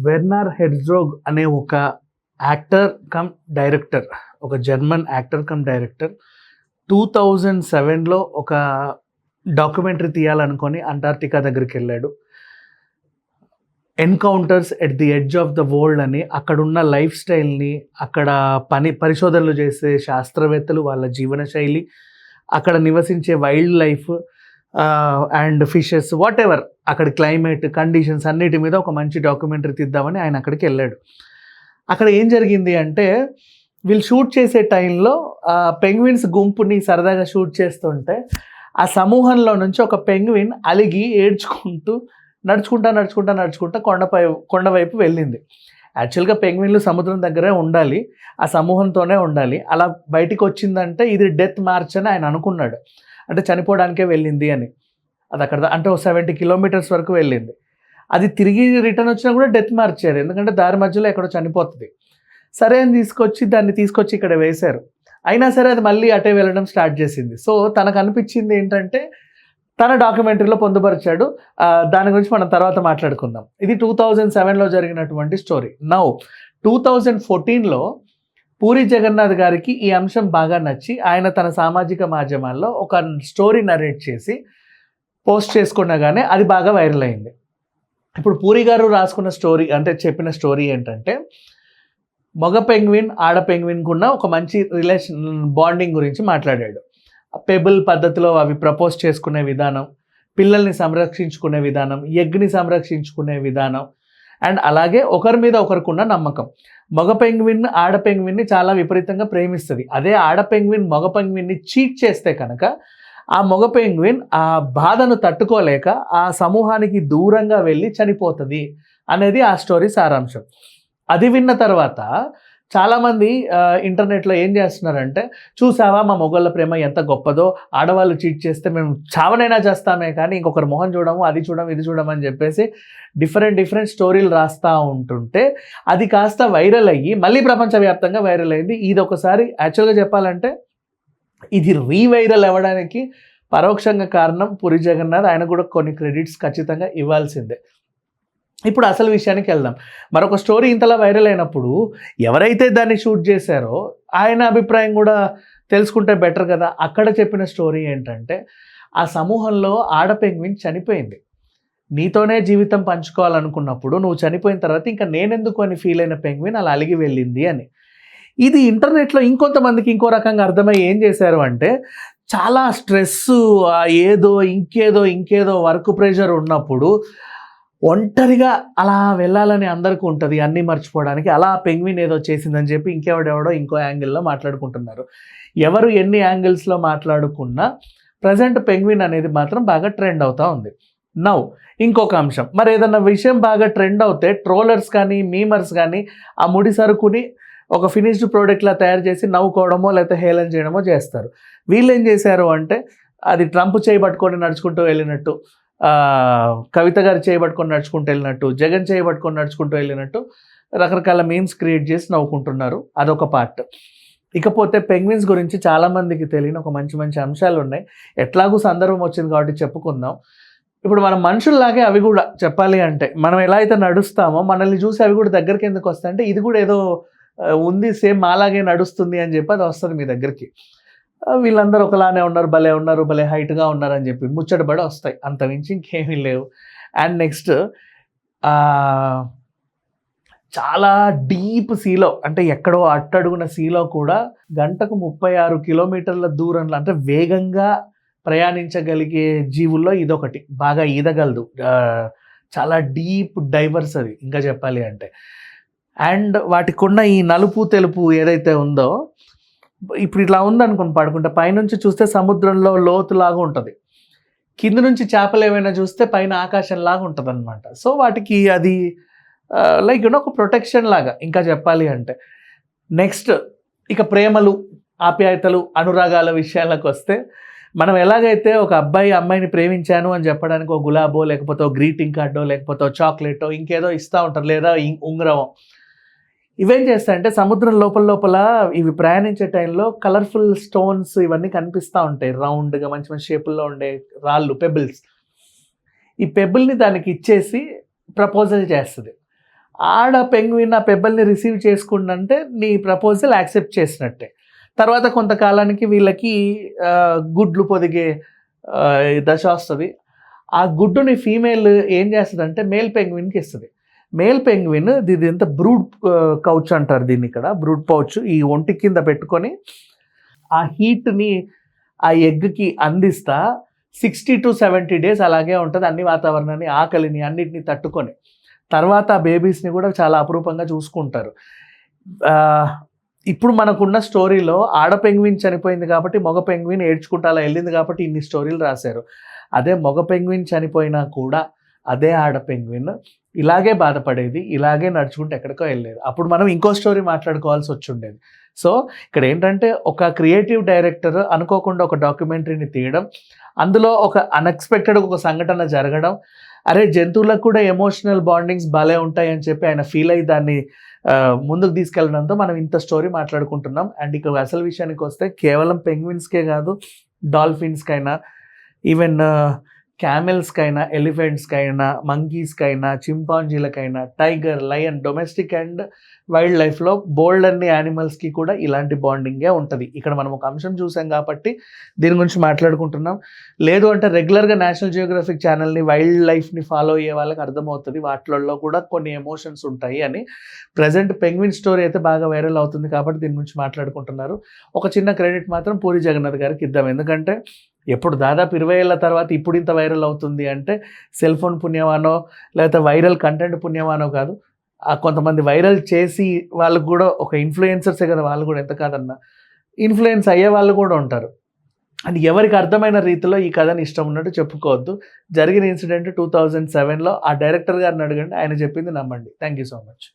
Werner Herzog అనే ఒక actor come director, ఒక జర్మన్ యాక్టర్ కమ్ డైరెక్టర్ 2007లో ఒక డాక్యుమెంటరీ తీయాలనుకొని అంటార్క్టికా దగ్గరికి వెళ్ళాడు. Encounters at the edge of the world అని అక్కడున్న లైఫ్ స్టైల్ని, అక్కడ పరిశోధనలు చేసే శాస్త్రవేత్తలు వాళ్ళ జీవన శైలి, అక్కడ నివసించే wild life and fishes what ever, అక్కడ క్లైమేట్ కండిషన్స్ అన్నిటి మీద ఒక మంచి డాక్యుమెంటరీ తీద్దామని ఆయన అక్కడికి వెళ్ళాడు. అక్కడ ఏం జరిగింది అంటే, వీళ్ళు షూట్ చేసే టైంలో పెంగ్విన్స్ గుంపుని సరదాగా షూట్ చేస్తుంటే ఆ సమూహంలో నుంచి ఒక పెంగ్విన్ అలిగి ఏడ్చుకుంటూ నడుచుకుంటా కొండ వైపు వెళ్ళింది. యాక్చువల్గా పెంగ్విన్లు సముద్రం దగ్గరే ఉండాలి, ఆ సమూహంతోనే ఉండాలి. అలా బయటికి వచ్చిందంటే ఇది డెత్ మార్చ్ అని ఆయన అనుకున్నాడు, అంటే చనిపోవడానికే వెళ్ళింది అని. అది అక్కడ అంటే 70 కిలోమీటర్స్ వరకు వెళ్ళింది. అది తిరిగి రిటర్న్ వచ్చినా కూడా డెత్ మార్చారు, ఎందుకంటే దారి మధ్యలో ఎక్కడో చనిపోతుంది. సరే అని దాన్ని తీసుకొచ్చి ఇక్కడ వేశారు. అయినా సరే అది మళ్ళీ అటే వెళ్ళడం స్టార్ట్ చేసింది. సో తనకు అనిపించింది ఏంటంటే తన డాక్యుమెంటరీలో పొందుపరిచాడు. దాని గురించి మనం తర్వాత మాట్లాడుకుందాం. ఇది 2007లో జరిగినటువంటి స్టోరీ. నౌ 2014లో పూరి జగన్నాథ్ గారికి ఈ అంశం బాగా నచ్చి ఆయన తన సామాజిక మాధ్యమాల్లో ఒక స్టోరీ నరేట్ చేసి పోస్ట్ చేసుకునగానే అది బాగా వైరల్ అయింది. ఇప్పుడు పూరి గారు రాసుకున్న స్టోరీ అంటే చెప్పిన స్టోరీ ఏంటంటే, మగ పెంగ్విన్ ఆడ పెంగ్విన్కు ఉన్న ఒక మంచి బాండింగ్ గురించి మాట్లాడాడు. పెబుల్ పద్ధతిలో అవి ప్రపోజ్ చేసుకునే విధానం, పిల్లల్ని సంరక్షించుకునే విధానం, ఎగ్ని సంరక్షించుకునే విధానం, అండ్ అలాగే ఒకరి మీద ఒకరికున్న నమ్మకం. మగ పెంగ్విన్ ఆడ పెంగ్విన్ని చాలా విపరీతంగా ప్రేమిస్తుంది. అదే ఆడ పెంగ్విన్ మగ పెంగ్విన్ని చీట్ చేస్తే కనుక ఆ మగ పెంగ్విన్ ఆ బాధను తట్టుకోలేక ఆ సమూహానికి దూరంగా వెళ్ళి చనిపోతుంది అనేది ఆ స్టోరీ సారాంశం. అది విన్న తర్వాత చాలామంది ఇంటర్నెట్లో ఏం చేస్తున్నారంటే, చూసావా మా మొగళ్ళ ప్రేమ ఎంత గొప్పదో, ఆడవాళ్ళు చీట్ చేస్తే మేము చావనైనా చేస్తామే కానీ ఇంకొకరు మొహం చూడము, అది చూడము, ఇది చూడమని చెప్పేసి డిఫరెంట్ స్టోరీలు రాస్తూ ఉంటుంటే అది కాస్త వైరల్ అయ్యి మళ్ళీ ప్రపంచవ్యాప్తంగా వైరల్ అయింది. ఇది ఒకసారి యాక్చువల్గా చెప్పాలంటే ఇది రీవైరల్ అవ్వడానికి పరోక్షంగా కారణం పూరి జగన్నాథ్. ఆయన కూడా కొన్ని క్రెడిట్స్ ఖచ్చితంగా ఇవ్వాల్సిందే. ఇప్పుడు అసలు విషయానికి వెళ్దాం. మరొక స్టోరీ ఇంతలా వైరల్ అయినప్పుడు ఎవరైతే దాన్ని షూట్ చేశారో ఆయన అభిప్రాయం కూడా తెలుసుకుంటే బెటర్ కదా. అక్కడ చెప్పిన స్టోరీ ఏంటంటే, ఆ సమూహంలో ఆడ పెంగ్విన్ చనిపోయింది. నీతోనే జీవితం పంచుకోవాలనుకున్నప్పుడు నువ్వు చనిపోయిన తర్వాత ఇంకా నేనెందుకు అని ఫీల్ అయిన పెంగ్విన్ అలా అలిగి వెళ్ళింది అని. ఇది ఇంటర్నెట్లో ఇంకొంతమందికి ఇంకో రకంగా అర్థమై ఏం చేశారు అంటే, చాలా స్ట్రెస్, ఇంకేదో వర్క్ ప్రెషర్ ఉన్నప్పుడు ఒంటరిగా అలా వెళ్ళాలని అందరికీ ఉంటుంది, అన్నీ మర్చిపోవడానికి. అలా పెంగ్విన్ ఏదో చేసిందని చెప్పి ఇంకెవడెవడో ఇంకో యాంగిల్లో మాట్లాడుకుంటున్నారు. ఎవరు ఎన్ని యాంగిల్స్లో మాట్లాడుకున్నా ప్రజెంట్ పెంగ్విన్ అనేది మాత్రం బాగా ట్రెండ్ అవుతూ ఉంది. నౌ ఇంకొక అంశం, మరి ఏదన్నా విషయం బాగా ట్రెండ్ అవుతే ట్రోలర్స్ కానీ మీమర్స్ కానీ ఆ ముడి సరుకుని ఒక ఫినిష్డ్ ప్రోడక్ట్లా తయారు చేసి నవ్వుకోవడమో లేకపోతే హేళన చేయడమో చేస్తారు. వీళ్ళు ఏం చేశారు అంటే, అది ట్రంప్ చేయబట్టుకొని నడుచుకుంటూ వెళ్ళినట్టు, కవిత గారు చేయబట్టుకొని నడుచుకుంటూ వెళ్ళినట్టు, జగన్ చేయబట్టుకొని నడుచుకుంటూ వెళ్ళినట్టు రకరకాల మీమ్స్ క్రియేట్ చేసి నవ్వుకుంటున్నారు. అదొక పార్ట్. ఇకపోతే పెంగ్విన్స్ గురించి చాలామందికి తెలియని ఒక మంచి అంశాలు ఉన్నాయి. ఎట్లాగూ సందర్భం వచ్చింది కాబట్టి చెప్పుకుందాం. ఇప్పుడు మనం మనుషుల్లాగే అవి కూడా చెప్పాలి అంటే, మనం ఎలా అయితే నడుస్తామో మనల్ని చూసి అవి కూడా దగ్గరికి ఎందుకు వస్తాయంటే, ఇది కూడా ఏదో ఉంది సేమ్ మాలాగే నడుస్తుంది అని చెప్పి అది వస్తుంది మీ దగ్గరికి. వీళ్ళందరూ ఒకలానే ఉన్నారు, భలే హైట్గా ఉన్నారని చెప్పి ముచ్చటపడి వస్తాయి, అంతమించి ఇంకేమీ లేవు. అండ్ నెక్స్ట్ చాలా డీప్ సీలో, అంటే ఎక్కడో అట్టడుగున సీలో కూడా గంటకు 36 కిలోమీటర్ల దూరంలో, అంటే వేగంగా ప్రయాణించగలిగే జీవుల్లో ఇదొకటి. బాగా ఈదగలదు, చాలా డీప్ డైవర్స్ అది ఇంకా చెప్పాలి అంటే. అండ్ వాటికున్న ఈ నలుపు తెలుపు ఏదైతే ఉందో, ఇప్పుడు ఇట్లా ఉందనుకోండి పడుకుంటే, పైనుంచి చూస్తే సముద్రంలో లోతులాగా ఉంటుంది, కింద నుంచి చేపలు ఏమైనా చూస్తే పైన ఆకాశంలాగా ఉంటుంది అనమాట. సో వాటికి అది లైక్ ఒక ప్రొటెక్షన్ లాగా ఇంకా చెప్పాలి అంటే. నెక్స్ట్ ఇక ప్రేమలు, ఆప్యాయతలు, అనురాగాల విషయాలకు వస్తే, మనం ఎలాగైతే ఒక అబ్బాయి అమ్మాయిని ప్రేమించాను అని చెప్పడానికి ఒక గులాబో లేకపోతే ఒక గ్రీటింగ్ కార్డో లేకపోతే ఒక చాక్లెటో ఇంకేదో ఇస్తూ ఉంటారు, లేదా ఉంగరమో. ఇవేం చేస్తాయంటే సముద్రం లోపల ఇవి ప్రయాణించే టైంలో కలర్ఫుల్ స్టోన్స్ ఇవన్నీ కనిపిస్తూ ఉంటాయి, రౌండ్గా మంచి షేపుల్లో ఉండే రాళ్ళు, పెబుల్స్. ఈ పెబుల్ని దానికి ఇచ్చేసి ప్రపోజల్ చేస్తుంది. ఆడ పెంగ్విన్ ఆ పెబ్బల్ని రిసీవ్ చేసుకుందంటే నీ ప్రపోజల్ యాక్సెప్ట్ చేసినట్టే. తర్వాత కొంతకాలానికి వీళ్ళకి గుడ్లు పొదిగే దశ వస్తుంది. ఆ గుడ్డుని ఫీమేల్ ఏం చేస్తుందంటే మేల్ పెంగ్విన్కి ఇస్తుంది. మేల్ పెంగ్విన్ ఇది ఎంత బ్రూడ్ కౌచ్ అంటారు దీన్ని, ఇక్కడ బ్రూడ్ పౌచ్ ఈ ఒంటి కింద పెట్టుకొని ఆ హీట్ని ఆ ఎగ్కి అందిస్తా 60 to 70 days అలాగే ఉంటుంది. అన్ని వాతావరణాన్ని, ఆకలిని అన్నిటిని తట్టుకొని తర్వాత ఆ బేబీస్ని కూడా చాలా అపురూపంగా చూసుకుంటారు. ఇప్పుడు మనకున్న స్టోరీలో ఆడ పెంగ్విన్ చనిపోయింది కాబట్టి మగ పెంగ్విన్ ఏడ్చుకుంటా అలా వెళ్ళింది కాబట్టి ఇన్ని స్టోరీలు రాశారు. అదే మగ పెంగ్విన్ చనిపోయినా కూడా అదే ఆడ పెంగ్విన్ ఇలాగే బాధపడేది, ఇలాగే నడుచుకుంటూ ఎక్కడికో వెళ్ళేది. అప్పుడు మనం ఇంకో స్టోరీ మాట్లాడుకోవాల్సి వచ్చి ఉండేది. సో ఇక్కడ ఏంటంటే ఒక క్రియేటివ్ డైరెక్టర్ అనుకోకుండా ఒక డాక్యుమెంటరీని తీయడం, అందులో ఒక అన్ఎక్స్పెక్టెడ్ ఒక సంఘటన జరగడం, అరే జంతువులకు కూడా ఎమోషనల్ బాండింగ్స్ భలే ఉంటాయి అని చెప్పి ఆయన ఫీల్ అయ్యి దాన్ని ముందుకు తీసుకెళ్ళడంతో మనం ఇంత స్టోరీ మాట్లాడుకుంటున్నాం. అండ్ ఇక్కడ అసలు విషయానికి వస్తే కేవలం పెంగ్విన్స్కే కాదు, డాల్ఫిన్స్కైనా, ఈవెన్ క్యామెల్స్కైనా, ఎలిఫెంట్స్కైనా, మంకీస్కైనా, చింపాంజీలకైనా, tiger, lion, domestic and wild లైఫ్లో బోల్డ్ అన్ని యానిమల్స్కి కూడా ఇలాంటి బాండింగే ఉంటుంది. ఇక్కడ మనం ఒక అంశం చూసాం కాబట్టి దీని గురించి మాట్లాడుకుంటున్నాం. లేదు అంటే రెగ్యులర్గా నేషనల్ జియోగ్రఫిక్ ఛానల్ని, వైల్డ్ లైఫ్ని ఫాలో అయ్యే వాళ్ళకి అర్థమవుతుంది వాటిల్లో కూడా కొన్ని ఎమోషన్స్ ఉంటాయి అని. ప్రజెంట్ పెంగ్విన్ స్టోరీ అయితే బాగా వైరల్ అవుతుంది కాబట్టి దీని గురించి మాట్లాడుకుంటున్నారు. ఒక చిన్న క్రెడిట్ మాత్రం పూరి జగన్నాథ్ గారికి ఇద్దాం. ఎందుకంటే ఎప్పుడు దాదాపు 20 ఏళ్ళ తర్వాత ఇప్పుడు ఇంత వైరల్ అవుతుంది అంటే సెల్ ఫోన్ పుణ్యమానో లేకపోతే వైరల్ కంటెంట్ పుణ్యమానో కాదు. కొంతమంది వైరల్ చేసి వాళ్ళకు కూడా ఒక ఇన్ఫ్లుయెన్సర్సే కదా, వాళ్ళు కూడా ఎంత కాదన్నా ఇన్ఫ్లుయెన్స్ అయ్యే వాళ్ళు కూడా ఉంటారు. అండ్ ఎవరికి అర్థమైన రీతిలో ఈ కథని ఇష్టం ఉన్నట్టు చెప్పుకోవద్దు. జరిగిన ఇన్సిడెంట్ 2007లో ఆ డైరెక్టర్ గారిని అడగండి, ఆయన చెప్పింది నమ్మండి. Thank you so much.